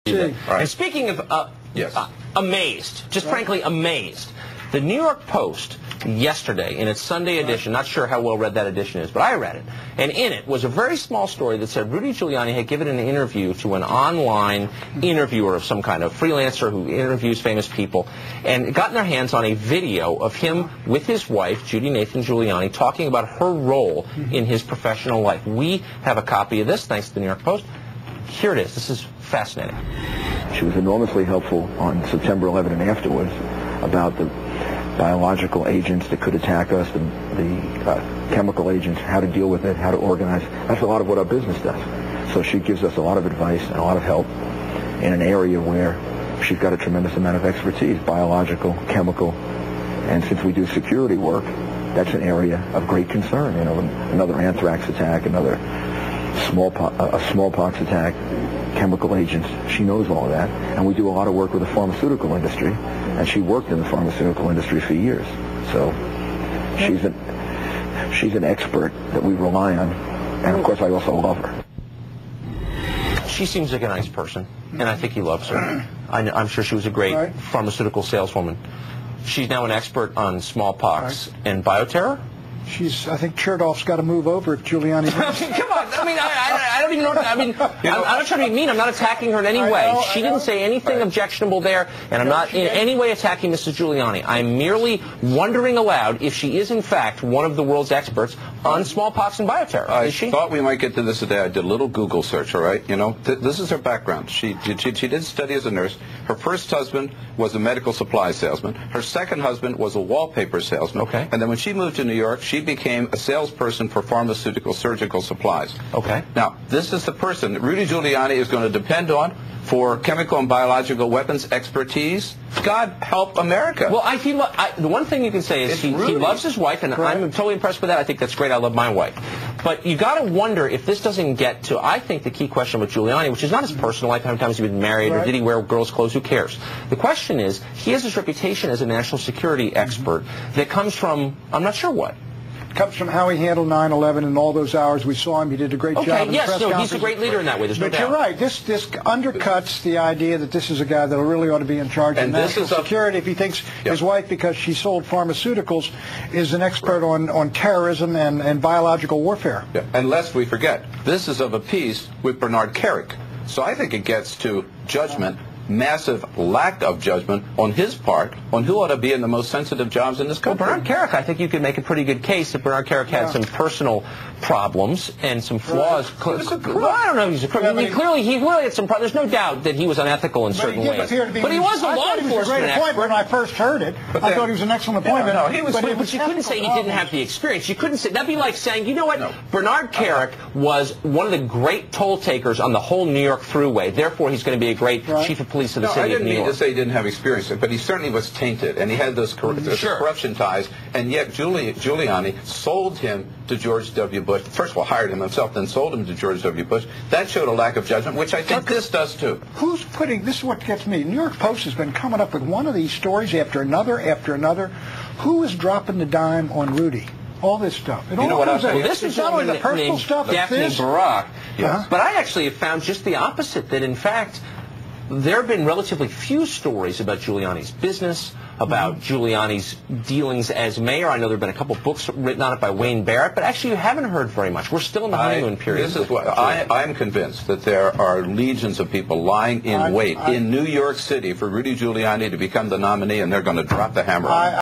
Right. And speaking of amazed, just frankly amazed, the New York Post yesterday in its Sunday edition, not sure how well read that edition is, but I read it, and in it was a very small story that said Rudy Giuliani had given an interview to an online interviewer of some kind, of freelancer who interviews famous people, and gotten their hands on a video of him with his wife, Judy Nathan Giuliani, talking about her role in his professional life. We have a copy of this, thanks to the New York Post. Here it is. This is fascinating. She was enormously helpful on September 11 and afterwards about the biological agents that could attack us, the chemical agents, how to deal with it, how to organize. That's a lot of what our business does. So she gives us a lot of advice and a lot of help in an area where she's got a tremendous amount of expertise, biological, chemical, and since we do security work, that's an area of great concern. You know, another anthrax attack, another smallpox attack, chemical agents. She knows all of that, and we do a lot of work with the pharmaceutical industry, and she worked in the pharmaceutical industry for years. So she's an expert that we rely on, and of course I also love her. She seems like a nice person, and I think he loves her. I'm sure she was a great pharmaceutical saleswoman. She's now an expert on smallpox and bioterror. I think Chertoff's got to move over if Giuliani. Come on. I mean, I don't even know. I mean, I'm not trying to be mean. I'm not attacking her in any way. She didn't say anything objectionable there, and I'm not in any way attacking Mrs. Giuliani. I'm merely wondering aloud if she is, in fact, one of the world's experts on smallpox and bioterror. I thought we might get to this today. I did a little Google search, all right? You know, this is her background. She did study as a nurse. Her first husband was a medical supply salesman. Her second husband was a wallpaper salesman. Okay. And then when she moved to New York, she became a salesperson for pharmaceutical surgical supplies. Okay. Now, this is the person that Rudy Giuliani is going to depend on for chemical and biological weapons expertise. God help America. Well, the one thing you can say is he loves his wife, and I'm totally impressed with that. I think that's great. I love my wife. But you got to wonder if this doesn't get to, I think, the key question with Giuliani, which is not his personal life, how many times he's been married, or did he wear girls' clothes, who cares? The question is, he has this reputation as a national security expert that comes from, I'm not sure what. Comes from how he handled 9/11 and all those hours we saw him. He did a great job. Okay, yes, no, he's a great leader in that way. There's no doubt. But you're right. This undercuts the idea that this is a guy that really ought to be in charge of national security. If he thinks his wife, because she sold pharmaceuticals, is an expert on terrorism and biological warfare. Yeah. And lest we forget, this is of a piece with Bernard Kerik. So I think it gets to judgment. Massive lack of judgment on his part on who ought to be in the most sensitive jobs in this country. Well, Bernard Kerik, I think you could make a pretty good case that Bernard Kerik had some personal problems and some flaws. Well, I don't know if he's a criminal. I mean, clearly he had some problems. There's no doubt that he was unethical in certain ways. But he was a law enforcement expert. When I first heard it, I thought he was an excellent appointment. But you couldn't say he didn't have the experience. You couldn't say, that'd be like saying, you know what, Bernard Kerik was one of the great toll takers on the whole New York Thruway. Therefore, he's going to be a great chief of police of the city of New York. I didn't mean to say he didn't have experience, but he certainly was tainted, and he had those corruption ties, and yet Giuliani sold him to George W. Bush. First of all, hired him himself, then sold him to George W. Bush. That showed a lack of judgment, which I think this does too. Who's putting, this is what gets me, New York Post has been coming up with one of these stories after another after another. Who is dropping the dime on Rudy? All this stuff. You know what I'm saying? This is not only the personal stuff, Daphne Barak. But I actually have found just the opposite, that in fact, there have been relatively few stories about Giuliani's business, about Giuliani's dealings as mayor. I know there have been a couple books written on it by Wayne Barrett, but actually you haven't heard very much. We're still in the honeymoon period. This is what I'm convinced that there are legions of people lying in wait in New York City for Rudy Giuliani to become the nominee, and they're going to drop the hammer on him.